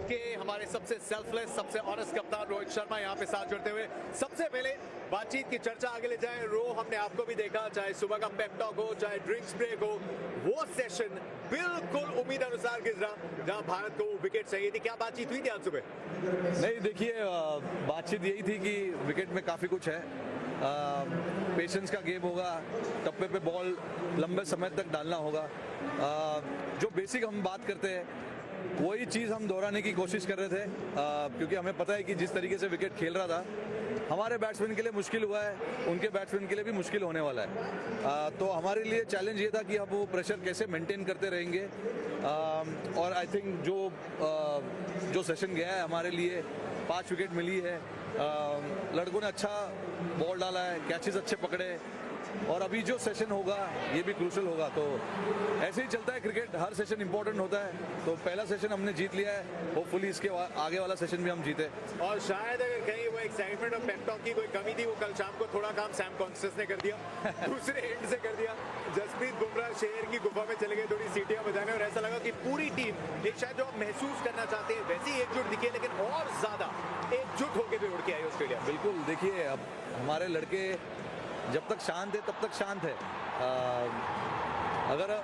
के हमारे सबसे सेल्फलेस, सबसे ऑनेस्ट कप्तान रोहित शर्मा यहाँ पे साथ जुड़ते हुए। सबसे पहले बातचीत की चर्चा आगे ले जाए। रो हमने आपको भी देखा, चाहे सुबह का पेप टॉक हो, चाहे ड्रिंक्स ब्रेक हो, वो सेशन बिल्कुल उम्मीद अनुसार गुजरा जहाँ भारत को विकेट चाहिए थी। क्या बातचीत हुई थी आज सुबह? नहीं, देखिए, बातचीत यही थी कि विकेट में काफ़ी कुछ है। पेशेंस का गेम होगा, टप्पे पे बॉल लंबे समय तक डालना होगा। जो बेसिक हम बात करते हैं वही चीज़ हम दोहराने की कोशिश कर रहे थे, क्योंकि हमें पता है कि जिस तरीके से विकेट खेल रहा था हमारे बैट्समैन के लिए मुश्किल हुआ है, उनके बैट्समैन के लिए भी मुश्किल होने वाला है। तो हमारे लिए चैलेंज ये था कि हम वो प्रेशर कैसे मेंटेन करते रहेंगे। और आई थिंक जो सेशन गया है हमारे लिए 5 विकेट मिली है। लड़कों ने अच्छा बॉल डाला है, कैचेस अच्छे पकड़े, और अभी जो सेशन होगा ये भी क्रूशल होगा। तो ऐसे ही चलता है क्रिकेट, हर सेशन इंपॉर्टेंट होता है। तो पहला सेशन हमने जीत लिया है, होपफुली इसके आगे वाला सेशन भी हम जीते। और शायद अगर कहीं वो एक्साइटमेंट और पेप टॉक की कोई कमी थी, वो कल शाम को थोड़ा काम सैम कॉन्स्टेंस ने कर दिया दूसरे एंड से कर दिया। जसप्रीत बुमराह शेर की गुफा में चले गए थोड़ी सीटियां बजाने, और ऐसा लगा कि पूरी टीम एक शायद जो आप महसूस करना चाहते हैं वैसी एकजुट दिखी, लेकिन और ज्यादा एकजुट होकर भी उड़ के आई ऑस्ट्रेलिया। बिल्कुल, देखिए, अब हमारे लड़के जब तक शांत है तब तक शांत है।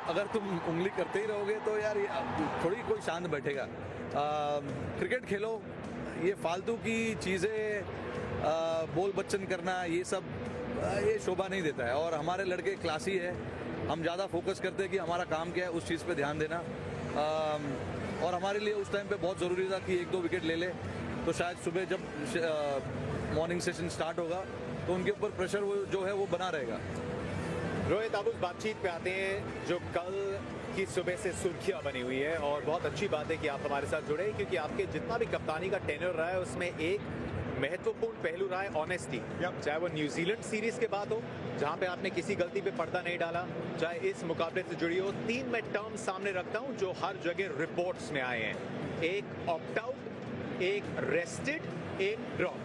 अगर तुम उंगली करते ही रहोगे तो यार थोड़ी कोई शांत बैठेगा। क्रिकेट खेलो, ये फालतू की चीज़ें बोल बच्चन करना, ये सब ये शोभा नहीं देता है। और हमारे लड़के क्लासी है, हम ज़्यादा फोकस करते हैं कि हमारा काम क्या है, उस चीज़ पे ध्यान देना। और हमारे लिए उस टाइम पे बहुत ज़रूरी था कि 1-2 विकेट ले ले, तो शायद सुबह जब मॉर्निंग सेशन स्टार्ट होगा तो उनके ऊपर प्रेशर जो है वो बना रहेगा। रोहित, आप उस बातचीत पे आते हैं जो कल की सुबह से सुर्खियां बनी हुई है, और बहुत अच्छी बात है कि आप हमारे साथ जुड़े, क्योंकि आपके जितना भी कप्तानी का टेन्योर रहा है उसमें एक महत्वपूर्ण पहलू रहा है ऑनेस्टी। चाहे वो न्यूजीलैंड सीरीज के बाद हो जहां पे आपने किसी गलती पे पर्दा नहीं डाला, चाहे इस मुकाबले से जुड़ी हो। 3 मैं टर्म सामने रखता हूं जो हर जगह रिपोर्ट्स में आए हैं, एक ऑप्ट आउट, एक रेस्टेड, एक ड्रॉप।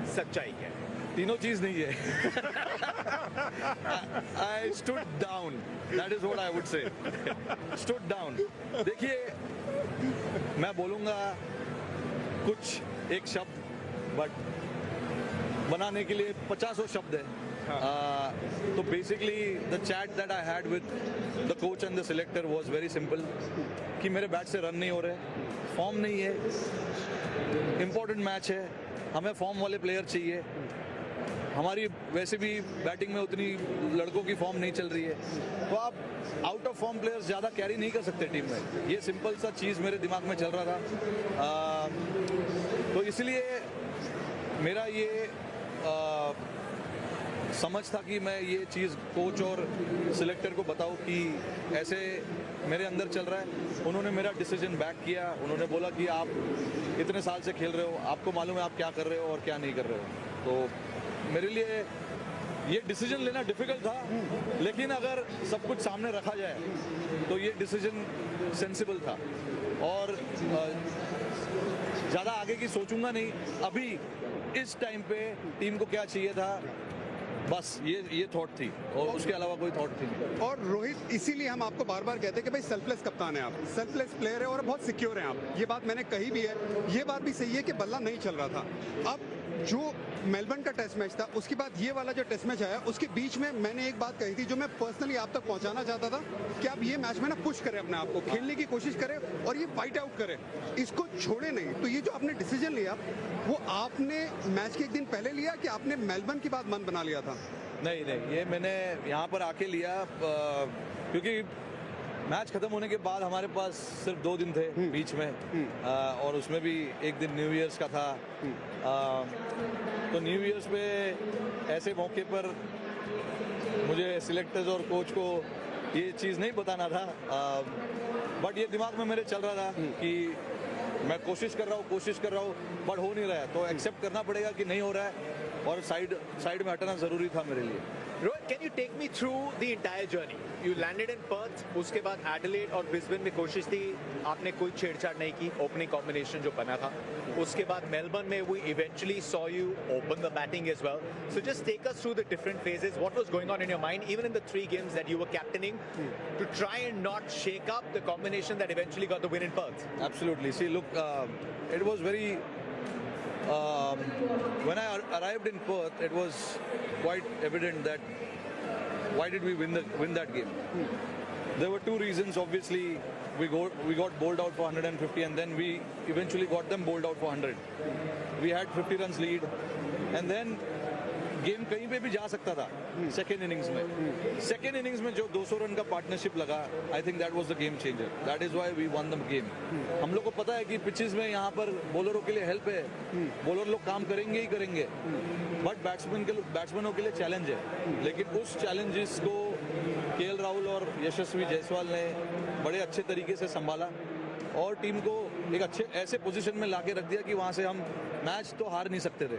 सच्चाई है? तीनों चीज नहीं है। I stood down. That is what I would say. Stood down. देखिए, मैं बोलूंगा कुछ एक शब्द, बट बनाने के लिए 50 शब्द है। तो basically the chat that I had with the coach and the selector was very simple, कि मेरे बैट से रन नहीं हो रहे, फॉर्म नहीं है, इंपॉर्टेंट मैच है, हमें फॉर्म वाले प्लेयर चाहिए। हमारी वैसे भी बैटिंग में उतनी लड़कों की फॉर्म नहीं चल रही है, तो आप आउट ऑफ फॉर्म प्लेयर्स ज़्यादा कैरी नहीं कर सकते टीम में। ये सिंपल सा चीज़ मेरे दिमाग में चल रहा था। तो इसलिए मेरा ये समझ था कि मैं ये चीज़ कोच और सिलेक्टर को बताऊं कि ऐसे मेरे अंदर चल रहा है। उन्होंने मेरा डिसीजन बैक किया, उन्होंने बोला कि आप इतने साल से खेल रहे हो, आपको मालूम है आप क्या कर रहे हो और क्या नहीं कर रहे हो। तो मेरे लिए ये डिसीजन लेना डिफिकल्ट था, लेकिन अगर सब कुछ सामने रखा जाए तो ये डिसीजन सेंसिबल था। और ज़्यादा आगे की सोचूंगा नहीं, अभी इस टाइम पे टीम को क्या चाहिए था, बस ये थॉट थी, और उसके अलावा कोई थॉट थी नहीं। और रोहित, इसीलिए हम आपको बार बार कहते हैं कि भाई सेल्फलेस कप्तान है आप, सेल्फलेस प्लेयर है और बहुत सिक्योर हैं आप। ये बात मैंने कही भी है, ये बात भी सही है कि बल्ला नहीं चल रहा था। अब जो मेलबर्न का टेस्ट मैच था, उसके बाद ये वाला जो टेस्ट मैच आया, उसके बीच में मैंने एक बात कही थी जो मैं पर्सनली आप तक पहुंचाना चाहता था, कि आप ये मैच में ना पुश करें अपने आप को, खेलने की कोशिश करें और ये फाइट आउट करें, इसको छोड़े नहीं। तो ये जो आपने डिसीजन लिया, वो आपने मैच के एक दिन पहले लिया कि आपने मेलबर्न की बात मन बना लिया था? नहीं, ये मैंने यहाँ पर आके लिया, क्योंकि मैच खत्म होने के बाद हमारे पास सिर्फ 2 दिन थे बीच में, और उसमें भी एक दिन न्यू ईयर्स का था। तो न्यू ईयर्स पे ऐसे मौके पर मुझे सिलेक्टर्स और कोच को ये चीज़ नहीं बताना था, बट ये दिमाग में मेरे चल रहा था कि मैं कोशिश कर रहा हूँ बट हो नहीं रहा है, तो एक्सेप्ट करना पड़ेगा कि नहीं हो रहा है, और साइड में हटना ज़रूरी था मेरे लिए। Rohit, can you take me through the entire journey? You landed in Perth, उसके बाद एडिलेड और ब्रिस्बेन में कोशिश थी, आपने कोई छेड़छाड़ नहीं की, ओपनिंग कॉम्बिनेशन जो बना था. उसके बाद मेलबर्न में we eventually saw you open the batting as well. So just take us through the different phases. What was going on in your mind, even in the 3 games that you were captaining, to try and not shake up the combination that eventually got the win in Perth? Absolutely. See, look, it was very. When I arrived in Perth, it was quite evident that why did we win that game? There were 2 reasons. Obviously, we got bowled out for 150, and then we eventually got them bowled out for 100. We had 50 runs lead, and then game कहीं पे भी जा सकता था. Second innings में जो 200 run का partnership लगा, I think that was the game changer. That is why we won the game. हम लोग को पता है कि पिचेस में यहाँ पर बॉलरों के लिए हेल्प है, बॉलर लोग काम करेंगे ही करेंगे, बट बैट्समैनों के लिए चैलेंज है. लेकिन उस चैलेंजेस को केएल राहुल और यशस्वी जायसवाल ने बड़े अच्छे तरीके से संभाला और टीम को एक अच्छे ऐसे पोजीशन में लाके रख दिया कि वहाँ से हम मैच तो हार नहीं सकते थे.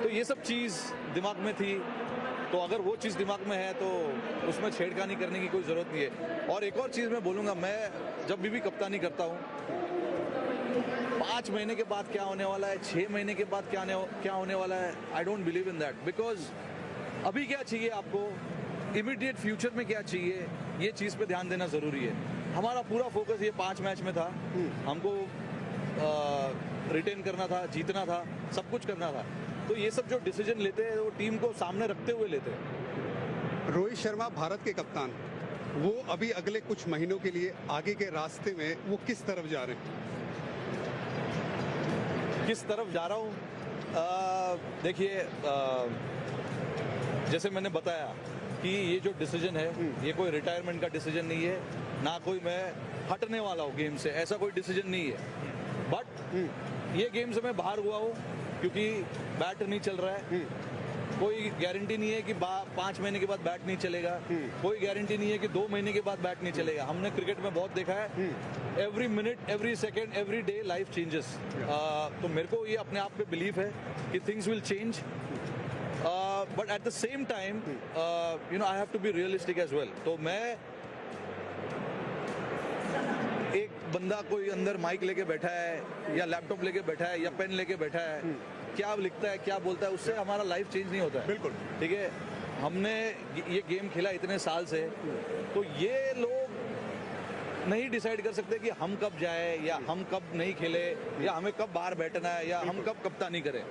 तो ये सब चीज़ दिमाग में थी. तो अगर वो चीज़ दिमाग में है तो उसमें छेड़खानी करने की कोई ज़रूरत नहीं है. और एक और चीज़ मैं बोलूँगा, मैं जब भी कप्तानी करता हूँ, 5 महीने के बाद क्या होने वाला है, 6 महीने के बाद क्या होने वाला है, I don't believe in that. Because अभी क्या चाहिए आपको, इमीडिएट फ्यूचर में क्या चाहिए, ये चीज़ पे ध्यान देना ज़रूरी है. हमारा पूरा फोकस ये 5 मैच में था. हमको रिटेन करना था, जीतना था, सब कुछ करना था. तो ये सब जो डिसीजन लेते हैं वो टीम को सामने रखते हुए लेते हैं. रोहित शर्मा भारत के कप्तान, वो अभी अगले कुछ महीनों के लिए आगे के रास्ते में वो किस तरफ जा रहे हैं? किस तरफ जा रहा हूँ, देखिए, जैसे मैंने बताया कि ये जो डिसीजन है ये कोई रिटायरमेंट का डिसीजन नहीं है, ना कोई मैं हटने वाला हूँ गेम से, ऐसा कोई डिसीजन नहीं है. बट ये गेम से मैं बाहर हुआ हूँ क्योंकि बैट नहीं चल रहा है. कोई गारंटी नहीं है कि 5 महीने के बाद बैट नहीं चलेगा, कोई गारंटी नहीं है कि 2 महीने के बाद बैट नहीं चलेगा. हमने क्रिकेट में बहुत देखा है, every minute, every second, every day life changes. तो मेरे को ये अपने आप पे बिलीव है कि things will change. But at the same time you know I have to be realistic as well. तो मैं, एक बंदा कोई अंदर माइक लेके बैठा है या लैपटॉप लेके बैठा है या पेन लेके बैठा है, क्या लिखता है, क्या बोलता है, उससे हमारा लाइफ चेंज नहीं होता है. बिल्कुल ठीक है. हमने ये गेम खेला इतने साल से, तो ये लोग नहीं डिसाइड कर सकते कि हम कब जाए या हम कब नहीं खेले या हमें कब बाहर बैठना है या हम कब कप्तानी करें.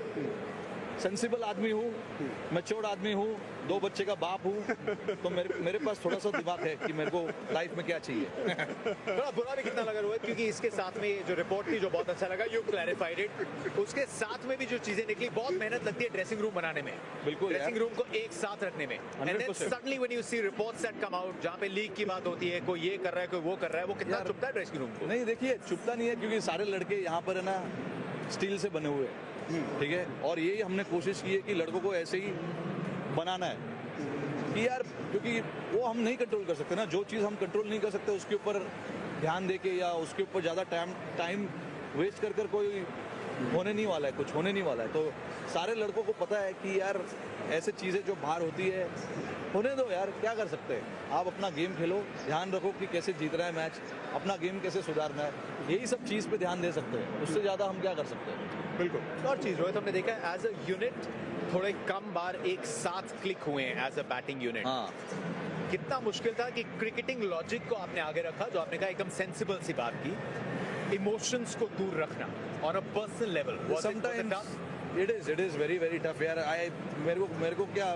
सेंसिबल आदमी हूँ, मैच्योर्ड आदमी हूँ, 2 बच्चे का बाप हूँ, तो मेरे पास थोड़ा सा दिमाग है कि मेरे को लाइफ में क्या चाहिए. थोड़ा बुरा भी कितना लगा रोहित, क्योंकि इसके साथ में जो रिपोर्ट थी जो बहुत अच्छा लगा, यू क्लैरिफाइड इट. उसके साथ में भी जो चीजें निकली, बहुत मेहनत लगती है ड्रेसिंग रूम बनाने में, बिल्कुल, ड्रेसिंग रूम को एक साथ रखने में. And then suddenly when you see reports that come out, जहाँ पे लीक की बात होती है, कोई ये कर रहा है, कोई वो कर रहा है, वो कितना चुभता है ड्रेसिंग रूम को. नहीं, देखिए, चुभता नहीं है क्योंकि सारे लड़के यहाँ पर है ना स्टील से बने हुए हैं. ठीक है. और यही हमने कोशिश की है कि लड़कों को ऐसे ही बनाना है कि यार, क्योंकि वो हम नहीं कंट्रोल कर सकते ना. जो चीज़ हम कंट्रोल नहीं कर सकते उसके ऊपर ध्यान दे के या उसके ऊपर ज़्यादा टाइम वेस्ट कर कोई होने नहीं वाला है, कुछ होने नहीं वाला है. तो सारे लड़कों को पता है कि यार ऐसे चीज़ें जो बाहर होती है होने दो यार, क्या कर सकते हैं. आप अपना गेम खेलो, ध्यान रखो कि कैसे जीतना है मैच, अपना गेम कैसे सुधारना है, यही सब चीज़ पे ध्यान दे सकते हैं. उससे ज़्यादा हम क्या कर सकते हैं. बिल्कुल. और चीज रोहित, हमने देखा है एज अ यूनिट थोड़े कम बार एक साथ क्लिक हुए हैं एज अ बैटिंग यूनिट. हाँ, कितना मुश्किल था कि क्रिकेटिंग लॉजिक को आपने आगे रखा, जो आपने कहा एकदम सेंसिबल सी बात की, इमोशंस को दूर रखना on a personal level. Sometimes it is very very tough यार. मेरे को क्या,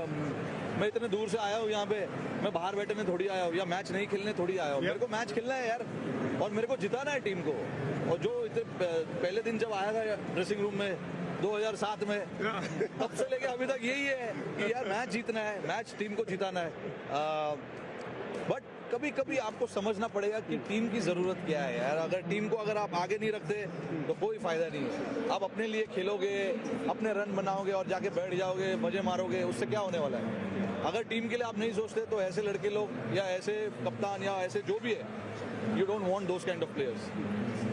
मैं इतने दूर से आया हूँ यहाँ पे, मैं बाहर बैठने थोड़ी आया हूँ या मैच नहीं खेलने थोड़ी आया हूँ. मेरे को मैच खेलना है यार, और मेरे को जिताना है टीम को. और जो इतने पहले दिन जब आया था ड्रेसिंग रूम में 2007 में, तब से लेके अभी तक यही है कि यार मैच जीतना है, मैच टीम को जिताना है. बट कभी कभी आपको समझना पड़ेगा कि टीम की ज़रूरत क्या है यार. अगर आप आगे नहीं रखते तो कोई फ़ायदा नहीं है. आप अपने लिए खेलोगे, अपने रन बनाओगे और जाके बैठ जाओगे, मज़े मारोगे, उससे क्या होने वाला है. अगर टीम के लिए आप नहीं सोचते तो ऐसे लड़के लोग या ऐसे कप्तान या ऐसे जो भी है, you don't want those kind of players,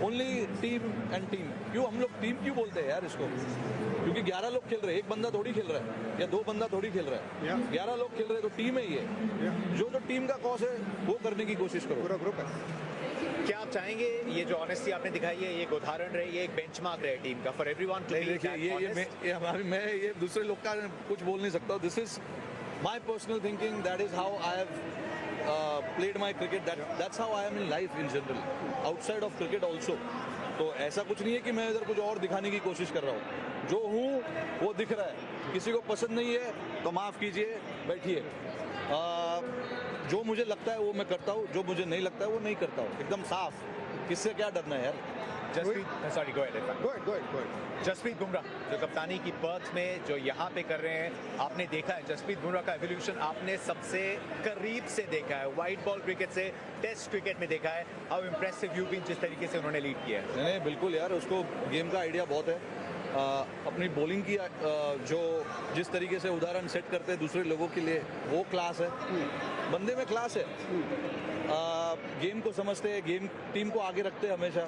only team and team. क्यों हम लोग टीम क्यों बोलते हैं यार इसको? क्योंकि 11 लोग खेल रहे हैं, एक बंदा थोड़ी खेल रहा है या 2 बंदा थोड़ी खेल रहा है। 11 लोग खेल रहे हैं तो टीम है ये। जो टीम का कॉज है वो करने की कोशिश करो। पूरा ग्रुप है। क्या आप चाहेंगे ये जो ऑनेस्टी आपने दिखाई है, ये एक उदाहरण रहे, ये एक बेंचमार्क रहे टीम का फॉर एवरीवन टू बी देखिए मैं ये दूसरे लोग का कुछ बोल नहीं सकता। This is my personal thinking, that is how I have played my cricket, that's how I am in life in general, outside of cricket also. तो ऐसा कुछ नहीं है कि मैं इधर कुछ और दिखाने की कोशिश कर रहा हूँ। जो हूँ वो दिख रहा है, किसी को पसंद नहीं है तो माफ़ कीजिए, बैठिए। जो मुझे लगता है वो मैं करता हूँ, जो मुझे नहीं लगता है वो नहीं करता हूँ, एकदम साफ। किससे क्या डरना है यार? Jasprit go ahead. जसप्रीत बुमराह जो कप्तानी की पर्थ में जो यहाँ पे कर रहे हैं, आपने देखा है जसप्रीत बुमराह का एवोल्यूशन आपने सबसे करीब से देखा है, वाइट बॉल क्रिकेट से टेस्ट क्रिकेट में देखा है। हाउ इम्प्रेसिव यू बीन जिस तरीके से उन्होंने लीड किया है। नहीं बिल्कुल यार, उसको गेम का आइडिया बहुत है। अपनी बॉलिंग की जो जिस तरीके से उदाहरण सेट करते हैं दूसरे लोगों के लिए, वो क्लास है। बंदे में क्लास है। गेम को समझते हैं, गेम टीम को आगे रखते हैं हमेशा।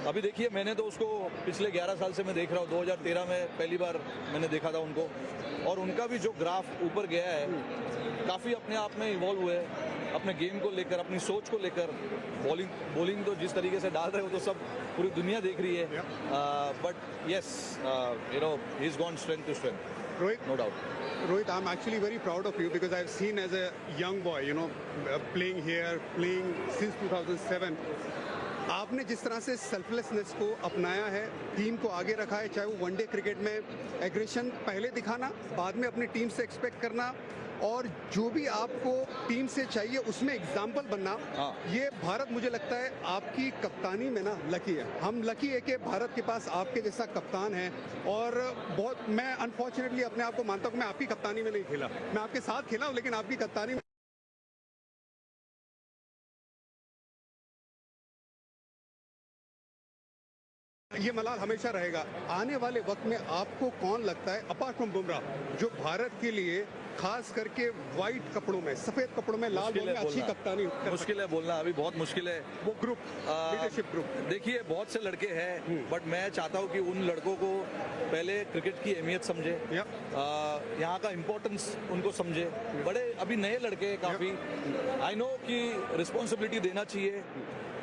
अभी देखिए, मैंने तो उसको पिछले 11 साल से मैं देख रहा हूँ। 2013 में पहली बार मैंने देखा था उनको, और उनका भी जो ग्राफ ऊपर गया है, काफ़ी अपने आप में इवॉल्व हुए हैं अपने गेम को लेकर, अपनी सोच को लेकर। बॉलिंग तो जिस तरीके से डाल रहे हो तो सब पूरी दुनिया देख रही है। But yes, you know, he is gone strength to strength, Rohit, no doubt. Rohit, I'm actually very proud of you because I've seen as a young boy, you know, playing here, playing since 2007. आपने जिस तरह से selflessness को अपनाया है, team को आगे रखा है, चाहे वो वनडे क्रिकेट में एग्रेशन पहले दिखाना, बाद में अपनी टीम से एक्सपेक्ट करना, और जो भी आपको टीम से चाहिए उसमें एग्जाम्पल बनना। ये भारत, मुझे लगता है आपकी कप्तानी में ना लकी है। हम लकी है कि भारत के पास आपके जैसा कप्तान है। और बहुत, मैं अनफॉर्चुनेटली अपने आप को मानता हूँ कि मैं आपकी कप्तानी में नहीं खेला, मैं आपके साथ खेला हूँ, लेकिन आपकी कप्तानी में ये मलाल हमेशा रहेगा। आने वाले वक्त में आपको कौन लगता है अपार्ट फ्रॉम बुमराह, जो भारत के लिए खास करके व्हाइट कपड़ों में, सफेद कपड़ों में, लाल बॉल में अच्छी कप्तानी? मुश्किल है बोलना, अभी बहुत मुश्किल है। वो ग्रुप, लीडरशिप ग्रुप। देखिए, बहुत से लड़के हैं, बट मैं चाहता हूँ कि उन लड़कों को पहले क्रिकेट की अहमियत समझे, यहाँ का इम्पोर्टेंस उनको समझे। बड़े अभी नए लड़के हैं काफ़ी, आई नो कि रिस्पॉन्सिबिलिटी देना चाहिए,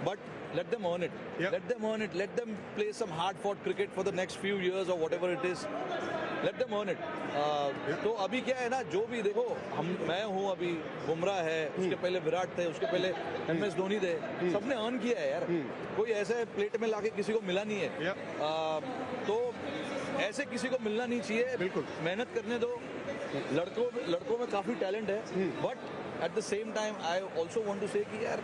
but let them earn it. Let them earn it. Let them play some hard-fought cricket for the next few years or whatever it is. Let them earn it. तो अभी क्या है ना, जो भी देखो, मैं हूँ, अभी बुमराह है, उसके पहले विराट थे, उसके पहले MS धोनी थे, सबने अर्न किया है यार। कोई ऐसे प्लेट में लाके किसी को मिला नहीं है। तो ऐसे किसी को मिलना नहीं चाहिए। बिल्कुल मेहनत करने दो। लड़कों में काफ़ी टैलेंट है, but at the same time I also want to say कि यार,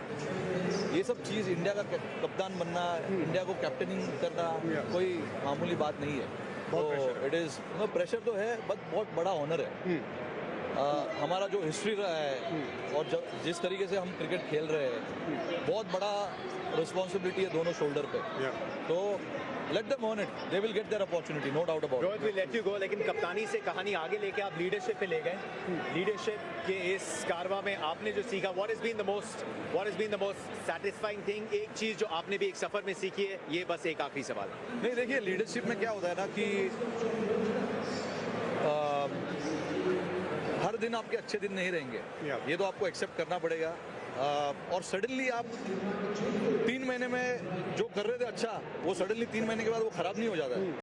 ये सब चीज़, इंडिया का कप्तान बनना, इंडिया को कैप्टनिंग करना कोई मामूली बात नहीं है। तो इट इज़, प्रेशर तो है, बट बहुत बड़ा ऑनर है। हमारा जो हिस्ट्री रहा है और जिस तरीके से हम क्रिकेट खेल रहे हैं, बहुत बड़ा रिस्पॉन्सिबिलिटी है दोनों शोल्डर पे। तो let them earn it, they will get their opportunity, no doubt about it. Rohit, we'll let you go, लेकिन कप्तानी से कहानी आगे लेके आप लीडरशिप पे ले गए। लीडरशिप के इस कारवा में आपने जो सीखा, what has been the most satisfying thing? एक चीज जो आपने भी एक सफर में सीखी है, ये बस एक आखिरी सवाल। नहीं, देखिए, लीडरशिप में क्या होता है ना कि हर दिन आपके अच्छे दिन नहीं रहेंगे, ये तो आपको एक्सेप्ट करना पड़ेगा। और सडनली आप 3 महीने में जो कर रहे थे अच्छा, वो सडनली 3 महीने के बाद वो खराब नहीं हो जाता है।